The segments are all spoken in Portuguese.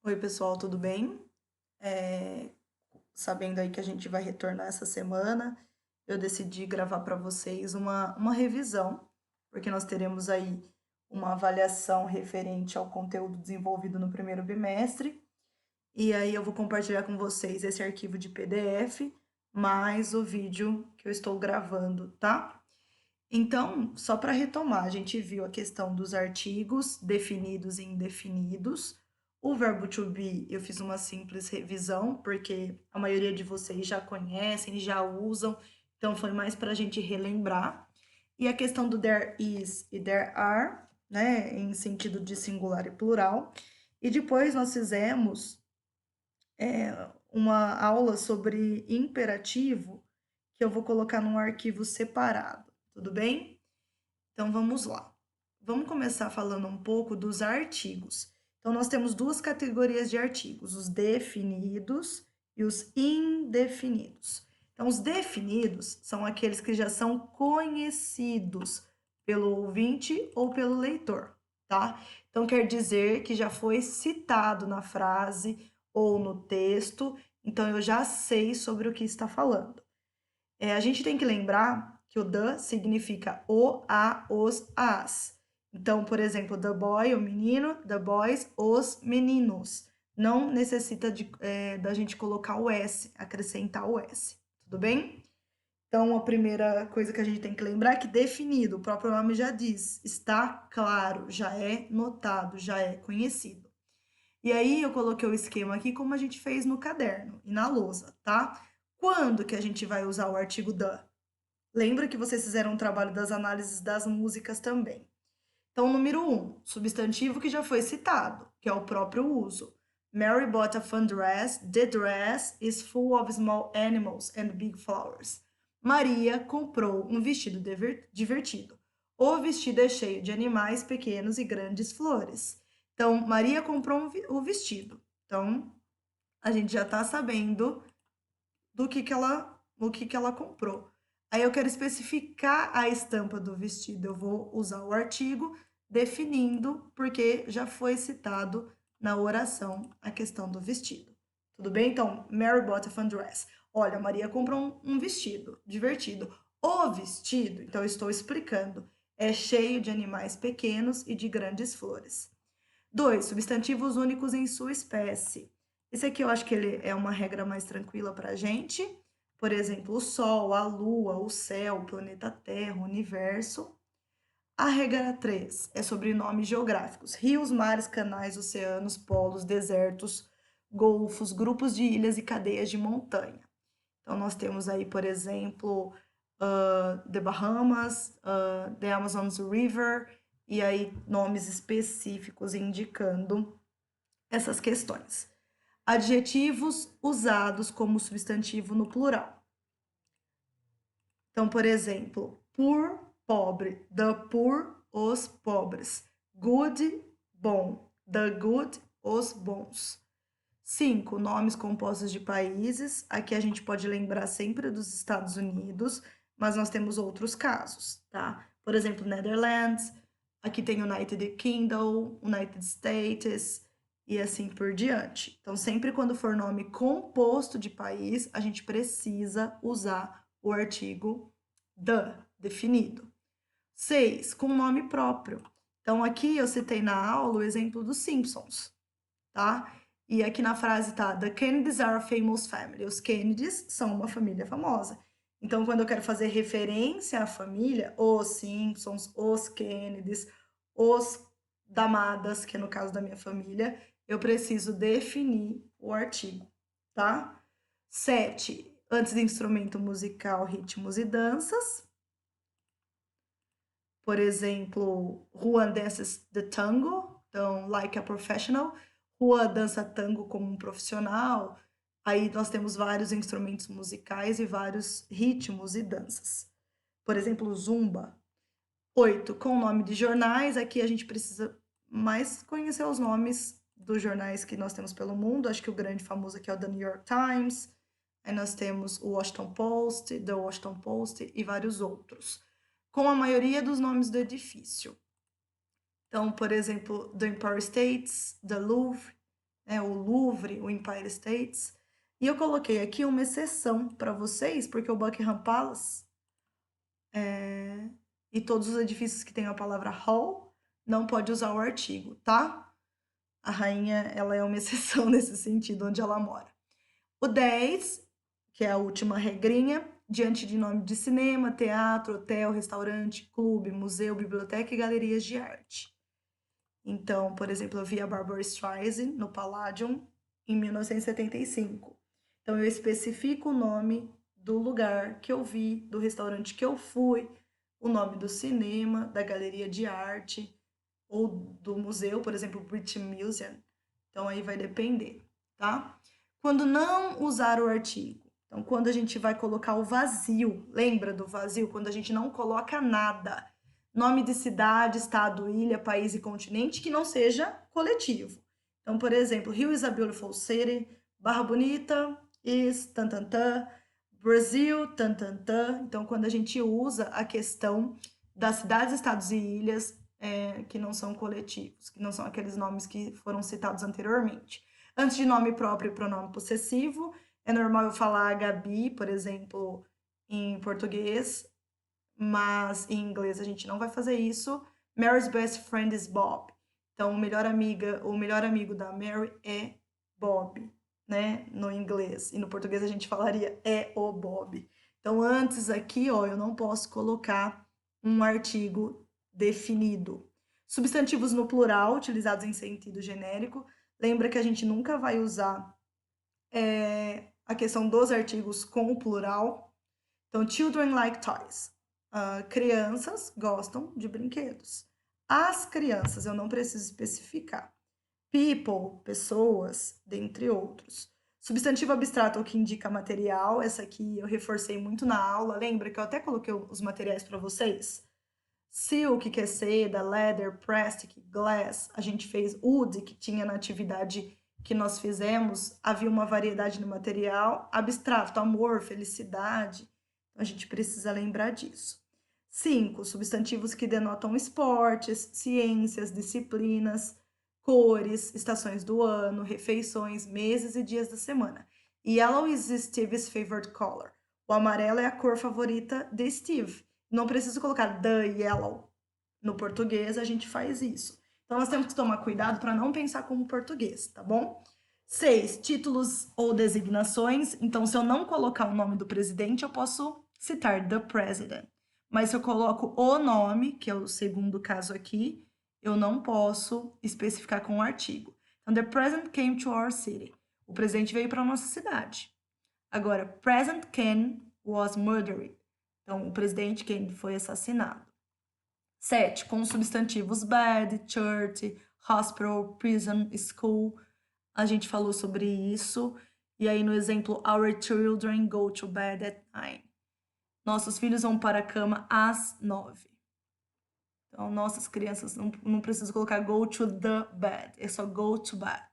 Oi, pessoal, tudo bem? É, Sabendo aí que a gente vai retornar essa semana, eu decidi gravar para vocês uma revisão, porque nós teremos aí uma avaliação referente ao conteúdo desenvolvido no primeiro bimestre, e aí eu vou compartilhar com vocês esse arquivo de PDF, mais o vídeo que eu estou gravando, tá? Então, só para retomar, a gente viu a questão dos artigos definidos e indefinidos. O verbo to be, eu fiz uma simples revisão, porque a maioria de vocês já conhecem, já usam, então foi mais para a gente relembrar. E a questão do there is e there are, né, em sentido de singular e plural. E depois nós fizemos uma aula sobre imperativo, que eu vou colocar num arquivo separado, tudo bem? Então vamos lá. Vamos começar falando um pouco dos artigos. Então nós temos duas categorias de artigos, os definidos e os indefinidos. Então os definidos são aqueles que já são conhecidos pelo ouvinte ou pelo leitor, tá? Então quer dizer que já foi citado na frase ou no texto, então eu já sei sobre o que está falando. A gente tem que lembrar que o the significa o, a, os, as. Então, por exemplo, the boy, o menino, the boys, os meninos. Não necessita da gente colocar o S, acrescentar o S. Tudo bem? Então, a primeira coisa que a gente tem que lembrar é que definido, o próprio nome já diz, está claro, já é notado, já é conhecido. E aí eu coloquei o esquema aqui como a gente fez no caderno e na lousa, tá? Quando que a gente vai usar o artigo the? Lembra que vocês fizeram um trabalho das análises das músicas também. Então, número 1, substantivo que já foi citado, que é o próprio uso. Mary bought a fun dress. The dress is full of small animals and big flowers. Maria comprou um vestido divertido. O vestido é cheio de animais pequenos e grandes flores. Então, Maria comprou o vestido. Então, a gente já está sabendo o que ela comprou. Aí eu quero especificar a estampa do vestido. Eu vou usar o artigo definindo, porque já foi citado na oração a questão do vestido. Tudo bem? Então, Mary bought a fun dress. Olha, Maria comprou um vestido divertido. O vestido, então eu estou explicando, é cheio de animais pequenos e de grandes flores. 2, substantivos únicos em sua espécie. Esse aqui eu acho que ele é uma regra mais tranquila para a gente. Por exemplo, o Sol, a Lua, o céu, o planeta Terra, o universo. A regra 3 é sobre nomes geográficos: rios, mares, canais, oceanos, polos, desertos, golfos, grupos de ilhas e cadeias de montanha. Então, nós temos aí, por exemplo, The Bahamas, The Amazon's River, e aí nomes específicos indicando essas questões. Adjetivos usados como substantivo no plural. Então, por exemplo, poor, pobre, the poor, os pobres. Good, bom, the good, os bons. 5, nomes compostos de países. Aqui a gente pode lembrar sempre dos Estados Unidos, mas nós temos outros casos, tá? Por exemplo, Netherlands, aqui tem United Kingdom, United States e assim por diante. Então, sempre quando for nome composto de país, a gente precisa usar o artigo the, definido. 6, com nome próprio. Então, aqui eu citei na aula o exemplo dos Simpsons, tá? E aqui na frase tá: The Kennedys are a famous family. Os Kennedys são uma família famosa. Então, quando eu quero fazer referência à família, os Simpsons, os Kennedys, os Damadas, que é no caso da minha família, eu preciso definir o artigo, tá? 7, antes de instrumento musical, ritmos e danças. Por exemplo, Juan dances the tango, então, like a professional. Juan dança tango como um profissional. Aí nós temos vários instrumentos musicais e vários ritmos e danças. Por exemplo, zumba. 8, com o nome de jornais. Aqui a gente precisa mais conhecer os nomes dos jornais que nós temos pelo mundo. Acho que o grande famoso aqui é o The New York Times. Aí nós temos o Washington Post, The Washington Post e vários outros, com a maioria dos nomes do edifício. Então, por exemplo, The Empire State, The Louvre, né? O Louvre, o Empire State. E eu coloquei aqui uma exceção para vocês, porque o Buckingham Palace e todos os edifícios que têm a palavra hall não pode usar o artigo, tá? A rainha, ela é uma exceção nesse sentido, onde ela mora. O 10, que é a última regrinha, diante de nome de cinema, teatro, hotel, restaurante, clube, museu, biblioteca e galerias de arte. Então, por exemplo, eu vi a Barbra Streisand no Palladium em 1975. Então, eu especifico o nome do lugar que eu vi, do restaurante que eu fui, o nome do cinema, da galeria de arte ou do museu, por exemplo, o British Museum. Então, aí vai depender, tá? Quando não usar o artigo. Então, quando a gente vai colocar o vazio, lembra do vazio? Quando a gente não coloca nada. Nome de cidade, estado, ilha, país e continente que não seja coletivo. Então, por exemplo, Rio is a beautiful city, Barra Bonita is tantantã, Brasil tantantã. Então, quando a gente usa a questão das cidades, estados e ilhas que não são coletivos, que não são aqueles nomes que foram citados anteriormente. Antes de nome próprio e pronome possessivo, é normal eu falar Gabi, por exemplo, em português, mas em inglês a gente não vai fazer isso. Mary's best friend is Bob. Então, o melhor amigo da Mary é Bob, né? No inglês. E no português a gente falaria é o Bob. Então, antes aqui, ó, eu não posso colocar um artigo definido. Substantivos no plural, utilizados em sentido genérico. Lembra que a gente nunca vai usar a questão dos artigos com o plural. Então, children like toys. Crianças gostam de brinquedos. As crianças, eu não preciso especificar. People, pessoas, dentre outros. Substantivo abstrato, que indica material. Essa aqui eu reforcei muito na aula. Lembra que eu até coloquei os materiais para vocês? Silk, que é seda, leather, plastic, glass. A gente fez wood, que tinha na atividade que nós fizemos. Havia uma variedade no material. Abstrato, amor, felicidade. Então, a gente precisa lembrar disso. 5. Substantivos que denotam esportes, ciências, disciplinas, cores, estações do ano, refeições, meses e dias da semana. Yellow is Steve's favorite color. O amarelo é a cor favorita de Steve. Não preciso colocar the yellow. No português, a gente faz isso. Então, nós temos que tomar cuidado para não pensar como português, tá bom? 6. Títulos ou designações. Então, se eu não colocar o nome do presidente, eu posso citar the president. Mas se eu coloco o nome, que é o segundo caso aqui, eu não posso especificar com o artigo. Então, the president came to our city. O presidente veio para a nossa cidade. Agora, President Ken was murdered. Então, o presidente Ken foi assassinado. 7. Com substantivos bed, church, hospital, prison, school. A gente falou sobre isso. E aí, no exemplo, our children go to bed at 9. Nossos filhos vão para a cama às 9. Então, nossas crianças, não preciso colocar go to the bed, é só go to bed.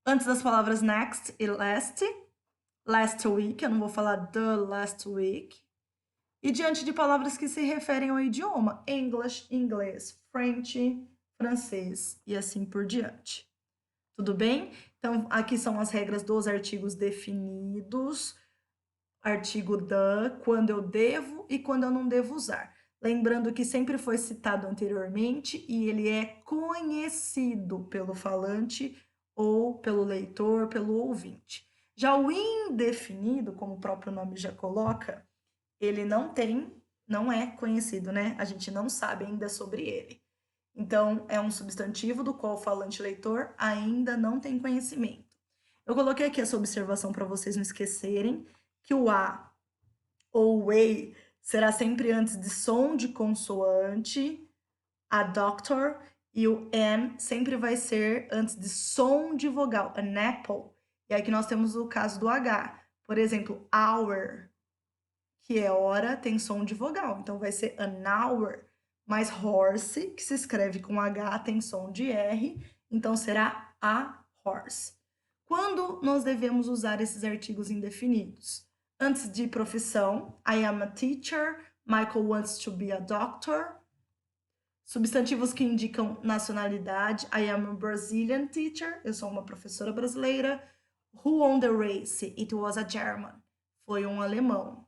Antes das palavras next e last week, eu não vou falar the last week. E diante de palavras que se referem ao idioma, English, inglês, French, francês e assim por diante. Tudo bem? Então, aqui são as regras dos artigos definidos. Artigo the, quando eu devo e quando eu não devo usar. Lembrando que sempre foi citado anteriormente e ele é conhecido pelo falante ou pelo leitor, pelo ouvinte. Já o indefinido, como o próprio nome já coloca, ele não é conhecido, né? A gente não sabe ainda sobre ele. Então, é um substantivo do qual o falante leitor ainda não tem conhecimento. Eu coloquei aqui essa observação para vocês não esquecerem que o A ou o E será sempre antes de som de consoante, a doctor, e o N sempre vai ser antes de som de vogal, an apple. E aqui nós temos o caso do H. Por exemplo, hour, que é hora, tem som de vogal. Então, vai ser an hour. Mas horse, que se escreve com H, tem som de R. Então, será a horse. Quando nós devemos usar esses artigos indefinidos? Antes de profissão, I am a teacher, Michael wants to be a doctor. Substantivos que indicam nacionalidade. I am a Brazilian teacher. Eu sou uma professora brasileira. Who won the race? It was a German. Foi um alemão.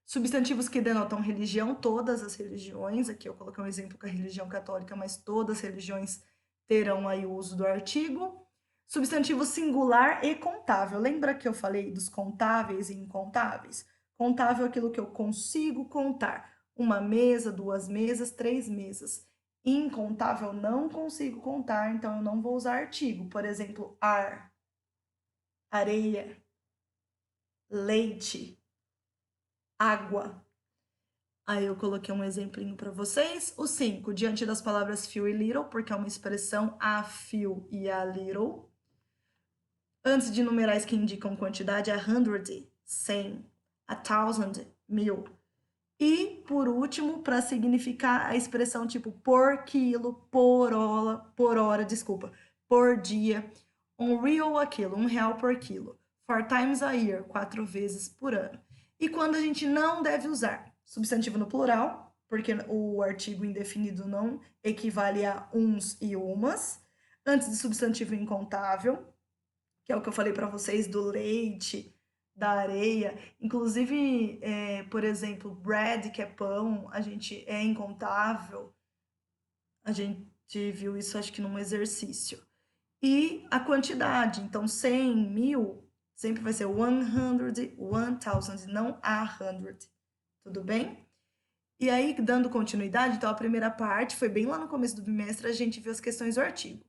Substantivos que denotam religião, todas as religiões. Aqui eu coloquei um exemplo com a religião católica, mas todas as religiões terão aí o uso do artigo. Substantivo singular e contável. Lembra que eu falei dos contáveis e incontáveis? Contável é aquilo que eu consigo contar. Uma mesa, 2 mesas, 3 mesas. Incontável não consigo contar, então eu não vou usar artigo. Por exemplo, ar, areia, leite, água. Aí eu coloquei um exemplinho para vocês. O 5, diante das palavras few e little, porque é uma expressão a few e a little. Antes de numerais que indicam quantidade, a hundred, 100, a thousand, 1000. E, por último, para significar a expressão tipo por quilo, por hora, por dia, real aquilo, R$1 por quilo. 4 times a year, 4 vezes por ano. E quando a gente não deve usar? Substantivo no plural, porque o artigo indefinido não equivale a uns e umas. Antes de substantivo incontável, que é o que eu falei para vocês do leite, da areia. Inclusive, por exemplo, bread, que é pão, a gente é incontável. A gente viu isso, acho que num exercício. E a quantidade, então 100, 1000, sempre vai ser 100, 1000, não a 100. Tudo bem? E aí, dando continuidade, então a primeira parte foi bem lá no começo do bimestre, a gente viu as questões do artigo.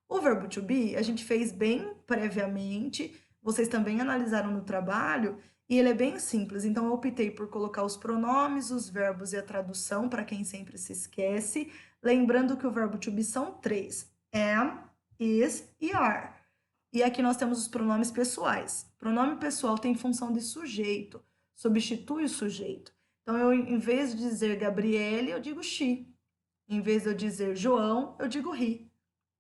O verbo to be, a gente fez bem previamente, vocês também analisaram no trabalho, e ele é bem simples. Então, eu optei por colocar os pronomes, os verbos e a tradução, para quem sempre se esquece. Lembrando que o verbo to be são 3: am, is e are. E aqui nós temos os pronomes pessoais. Pronome pessoal tem função de sujeito, substitui o sujeito. Então, eu, em vez de dizer Gabriele, eu digo she. Em vez de eu dizer João, eu digo he,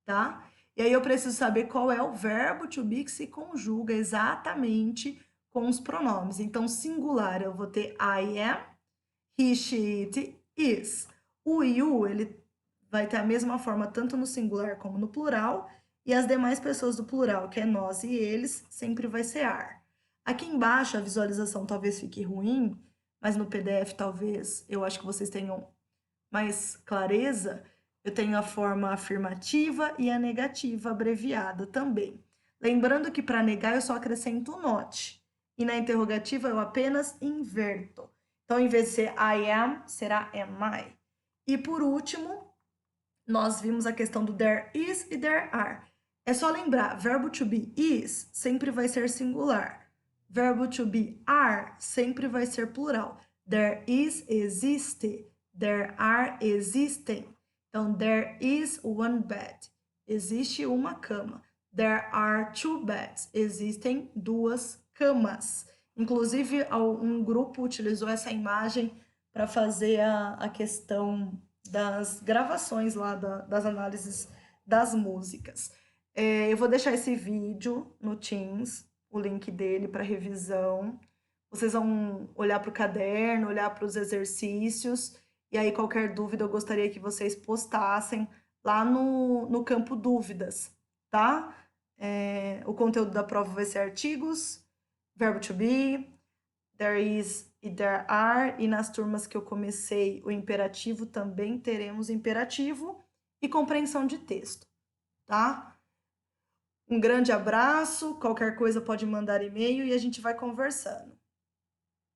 tá? E aí eu preciso saber qual é o verbo to be que se conjuga exatamente com os pronomes. Então, singular, eu vou ter I am, he, she, it, is. O you, ele vai ter a mesma forma tanto no singular como no plural, e as demais pessoas do plural, que é nós e eles, sempre vai ser are. Aqui embaixo a visualização talvez fique ruim, mas no PDF talvez eu acho que vocês tenham mais clareza. Eu tenho a forma afirmativa e a negativa abreviada também. Lembrando que para negar eu só acrescento o not. E na interrogativa eu apenas inverto. Então, em vez de ser I am, será am I. E por último, nós vimos a questão do there is e there are. É só lembrar, verbo to be is sempre vai ser singular. Verbo to be are sempre vai ser plural. There is, existe. There are, existem. Então, there is one bed. Existe uma cama. There are 2 beds. Existem 2 camas. Inclusive, um grupo utilizou essa imagem para fazer a questão das gravações lá, das análises das músicas. Eu vou deixar esse vídeo no Teams, o link dele para revisão. Vocês vão olhar para o caderno, olhar para os exercícios, e aí qualquer dúvida eu gostaria que vocês postassem lá no campo dúvidas, tá? O conteúdo da prova vai ser artigos, verbo to be, there is e there are, e nas turmas que eu comecei o imperativo também teremos imperativo e compreensão de texto, tá? Um grande abraço, qualquer coisa pode mandar e-mail e a gente vai conversando.